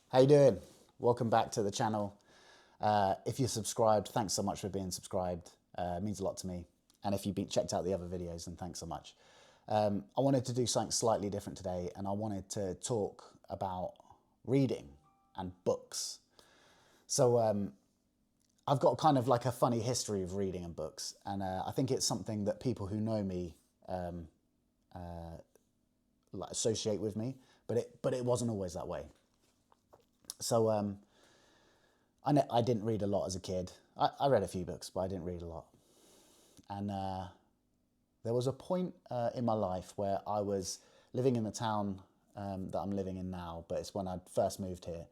How you doing? Welcome back to the channel. If you're subscribed, thanks so much for being subscribed. It means a lot to me. And if you've been checked out the other videos, then thanks so much. I wanted to do something slightly different today, and I wanted to talk about reading and books. So I've got kind of like a funny history of reading and books, and I think it's something that people who know me like associate with me, but it wasn't always that way. So I didn't read a lot as a kid. I read a few books, but I didn't read a lot. And there was a point in my life where I was living in the town that I'm living in now, but it's when I first moved here.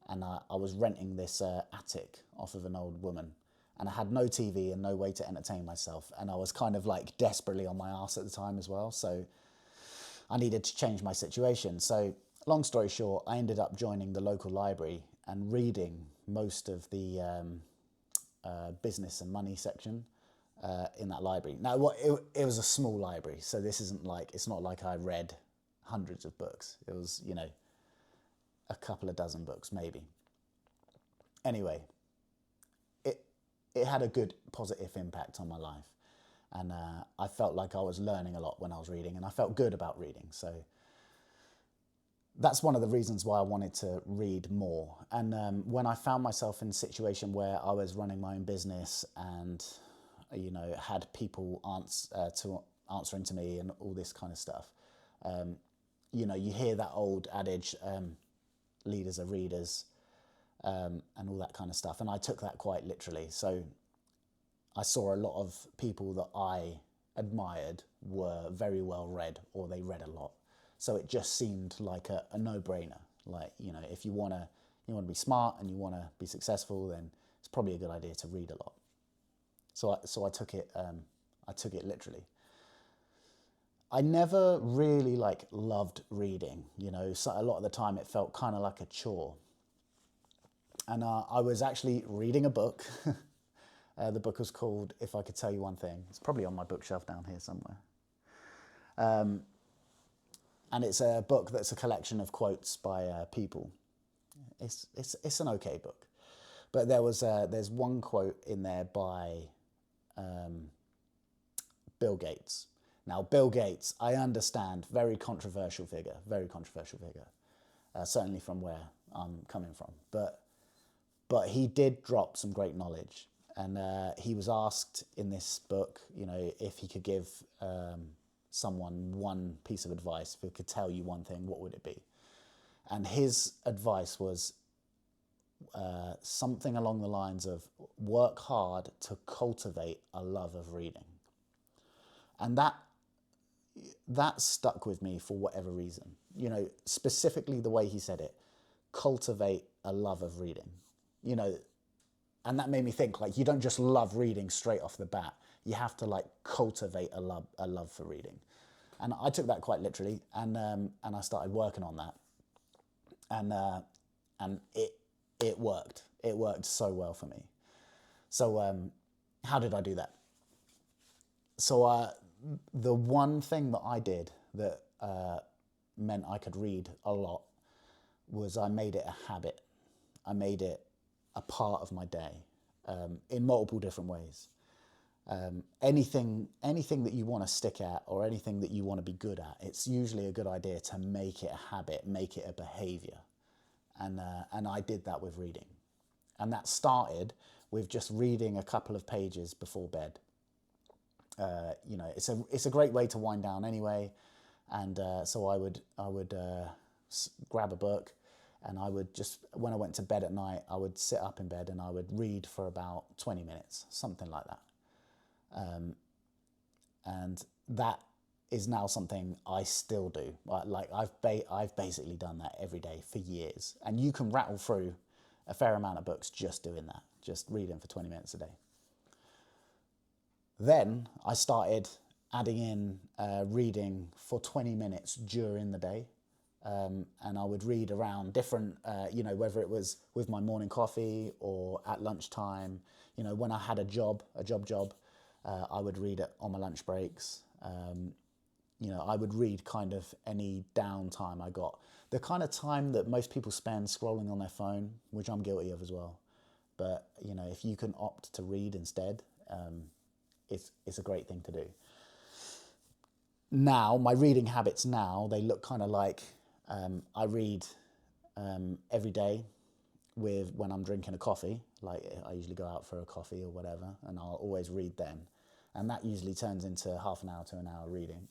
And I was renting this attic off of an old woman. And I had no TV and no way to entertain myself. And I was kind of like desperately on my arse at the time as well. So I needed to change my situation. So long story short, I ended up joining the local library and reading most of the business and money section in that library. Now, it was a small library, so this isn't like, it's not like I read hundreds of books. It was, you know, a couple of dozen books maybe. Anyway, it had a good positive impact on my life. And I felt like I was learning a lot when I was reading, and I felt good about reading. So that's one of the reasons why I wanted to read more. And when I found myself in a situation where I was running my own business and, you know, had people answering to me and all this kind of stuff, you know, you hear that old adage, leaders are readers, and all that kind of stuff. And I took that quite literally. So I saw a lot of people that I admired were very well read, or they read a lot. So it just seemed like a no-brainer. Like, you know, if you want to be smart and you want to be successful, then it's probably a good idea to read a lot. So I took it literally. I never really like loved reading, you know, so a lot of the time it felt kind of like a chore. And I was actually reading a book. The book was called If I Could Tell You One Thing. It's probably on my bookshelf down here somewhere. And it's a book that's a collection of quotes by people. It's an okay book. But there's one quote in there by Bill Gates. Now, Bill Gates, I understand, very controversial figure, certainly from where I'm coming from. But he did drop some great knowledge. And he was asked in this book, you know, if he could give someone one piece of advice, if he could tell you one thing, what would it be? And his advice was something along the lines of work hard to cultivate a love of reading. And that stuck with me for whatever reason. You know, specifically the way he said it, cultivate a love of reading. You know, and that made me think, like, you don't just love reading straight off the bat. You have to like cultivate a love for reading. And I took that quite literally, and I started working on that, and it worked. It worked so well for me. So how did I do that? So the one thing that I did that meant I could read a lot was I made it a habit. I made it a part of my day in multiple different ways. Anything that you want to stick at, or anything that you want to be good at, it's usually a good idea to make it a habit, make it a behavior. And I did that with reading. And that started with just reading a couple of pages before bed. You know, it's a great way to wind down anyway. And so I would grab a book, and I would just, when I went to bed at night, I would sit up in bed and I would read for about 20 minutes, something like that. And that is now something I still do. Like I've basically done that every day for years. And you can rattle through a fair amount of books just doing that, just reading for 20 minutes a day. Then I started adding in reading for 20 minutes during the day. And I would read around different, you know, whether it was with my morning coffee or at lunchtime. You know, when I had a job, I would read it on my lunch breaks. I would read kind of any downtime I got. The kind of time that most people spend scrolling on their phone, which I'm guilty of as well. But, if you can opt to read instead, it's a great thing to do. Now, my reading habits now, they look kind of like I read every day when I'm drinking a coffee. Like I usually go out for a coffee or whatever, and I'll always read then. And that usually turns into half an hour to an hour reading.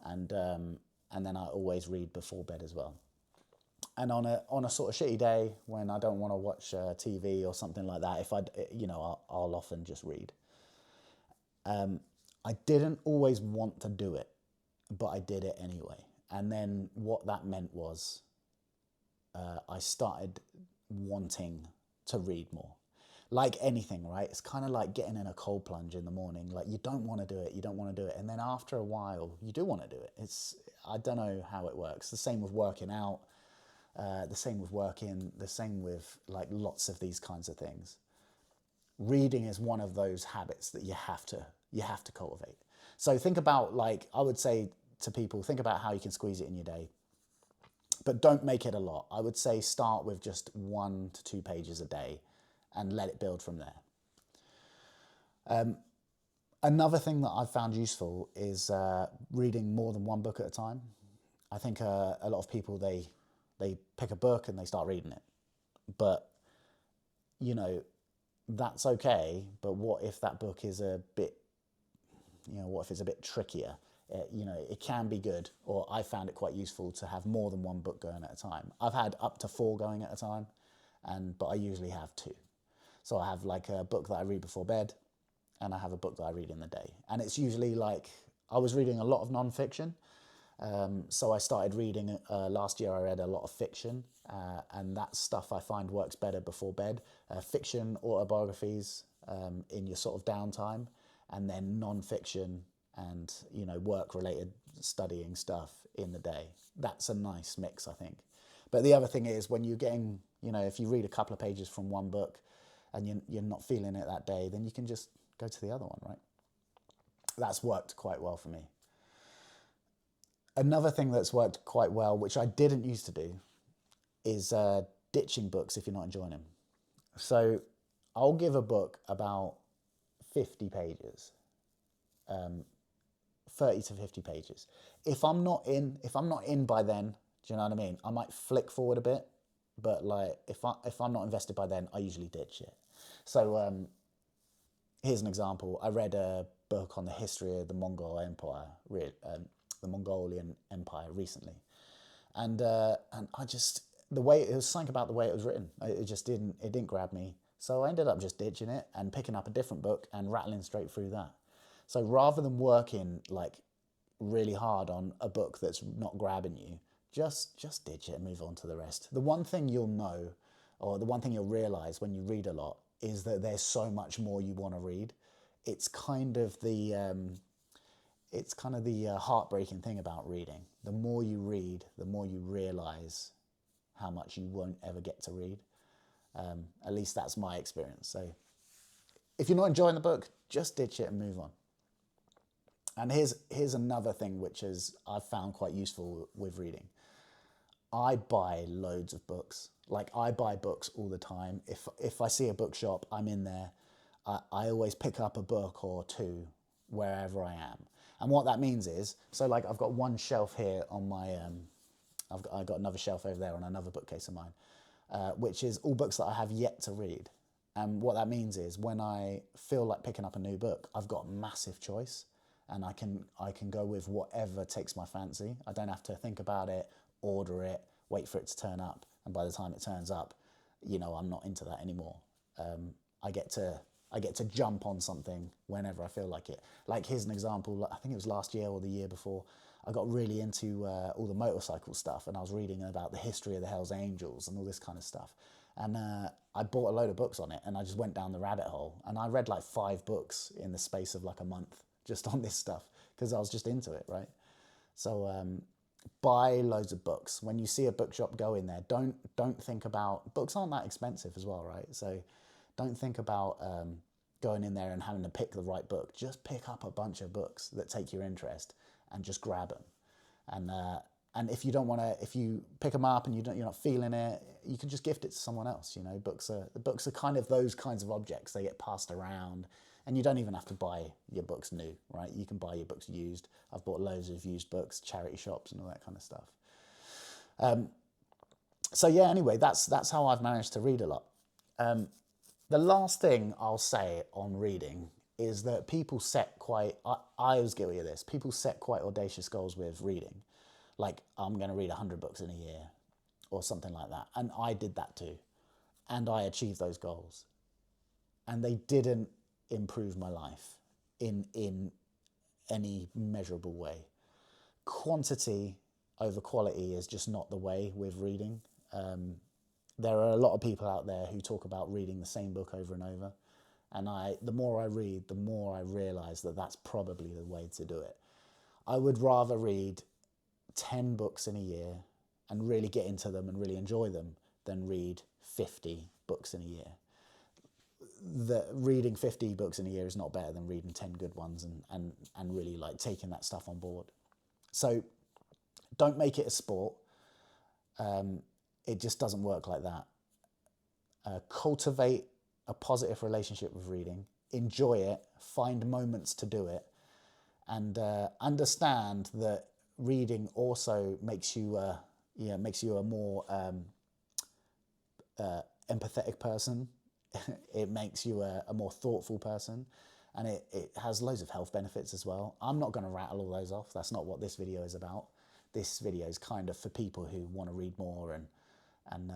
And then I always read before bed as well. And on a sort of shitty day when I don't want to watch TV or something like that, I'll often just read. I didn't always want to do it, but I did it anyway. And then what that meant was I started wanting to read more. Like anything, right? It's kind of like getting in a cold plunge in the morning. Like you don't want to do it. And then after a while, you do want to do it. I don't know how it works. The same with working out, the same with working, the same with like lots of these kinds of things. Reading is one of those habits that you have to cultivate. So think about, like, I would say to people, think about how you can squeeze it in your day, but don't make it a lot. I would say start with just 1 to 2 pages a day and let it build from there. Another thing that I've found useful is reading more than one book at a time. I think a lot of people, they pick a book and they start reading it. But, that's okay. But what if that book is a bit, what if it's a bit trickier? It can be good, or I found it quite useful to have more than one book going at a time. I've had up to 4 going at a time, but I usually have 2. So I have like a book that I read before bed, and I have a book that I read in the day. And it's usually like, I was reading a lot of non-fiction. So I started reading, last year I read a lot of fiction, and that stuff I find works better before bed. Fiction, autobiographies in your sort of downtime, and then non-fiction and, work-related studying stuff in the day. That's a nice mix, I think. But the other thing is, when you're getting, if you read a couple of pages from one book and you're not feeling it that day, then you can just go to the other one, right? That's worked quite well for me. Another thing that's worked quite well, which I didn't used to do, is ditching books if you're not enjoying them. So I'll give a book about 50 pages, 30 to 50 pages. If I'm not in by then, do you know what I mean? I might flick forward a bit, but like if I'm not invested by then, I usually ditch it. So here's an example. I read a book on the history of the Mongol Empire, the Mongolian Empire recently, and I just, the way it was, something about the way it was written, it didn't grab me. So I ended up just ditching it and picking up a different book and rattling straight through that. So rather than working like really hard on a book that's not grabbing you, just ditch it and move on to the rest. The one thing you'll know, or the one thing you'll realize when you read a lot, is that there's so much more you want to read. It's kind of the heartbreaking thing about reading. The more you read, the more you realize how much you won't ever get to read. At least that's my experience. So if you're not enjoying the book, just ditch it and move on. And here's another thing which I've found quite useful with reading. I buy loads of books. Like, I buy books all the time. If I see a bookshop, I'm in there. I always pick up a book or 2 wherever I am. And what that means is, so like I've got one shelf here on my, I've got another shelf over there on another bookcase of mine, which is all books that I have yet to read. And what that means is, when I feel like picking up a new book, I've got a massive choice, and I can go with whatever takes my fancy. I don't have to think about it, order it, wait for it to turn up, and by the time it turns up, I'm not into that anymore. I get to jump on something whenever I feel like it. Like, here's an example. I think it was last year or the year before. I got really into all the motorcycle stuff, and I was reading about the history of the Hells Angels and all this kind of stuff. And I bought a load of books on it, and I just went down the rabbit hole. And I read like 5 books in the space of like a month just on this stuff, because I was just into it, right? So buy loads of books. When you see a bookshop, go in there. Don't think about, books aren't that expensive as well, right? So don't think about going in there and having to pick the right book. Just pick up a bunch of books that take your interest and just grab them. And if you don't want to, if you pick them up and you're not feeling it, you can just gift it to someone else. You know, books are kind of those kinds of objects. They get passed around, and you don't even have to buy your books new, right? You can buy your books used. I've bought loads of used books, charity shops, and all that kind of stuff. So yeah, anyway, that's how I've managed to read a lot. The last thing I'll say on reading is that people set quite, I was guilty of this, people set quite audacious goals with reading. Like, I'm going to read 100 books in a year or something like that. And I did that too. And I achieved those goals. And they didn't improve my life in any measurable way. Quantity over quality is just not the way with reading. There are a lot of people out there who talk about reading the same book over and over. And the more I read, the more I realise that that's probably the way to do it. I would rather read 10 books in a year and really get into them and really enjoy them than read 50 books in a year. Reading 50 books in a year is not better than reading 10 good ones and really like taking that stuff on board. So don't make it a sport. It just doesn't work like that. Cultivate a positive relationship with reading. Enjoy it. Find moments to do it. And understand that reading also makes you a more empathetic person. It makes you a more thoughtful person, and it has loads of health benefits as well. I'm not going to rattle all those off. That's not what this video is about. This video is kind of for people who want to read more, and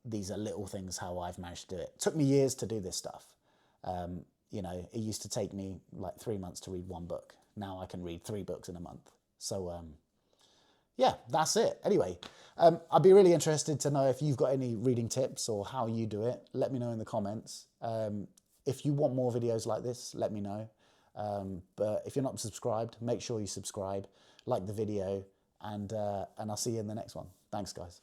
these are little things how I've managed to do it. It took me years to do this stuff. You know, it used to take me like 3 months to read one book. Now I can read 3 books in a month. So yeah, that's it. Anyway, I'd be really interested to know if you've got any reading tips or how you do it. Let me know in the comments. If you want more videos like this, let me know. But if you're not subscribed, make sure you subscribe, like the video, and I'll see you in the next one. Thanks, guys.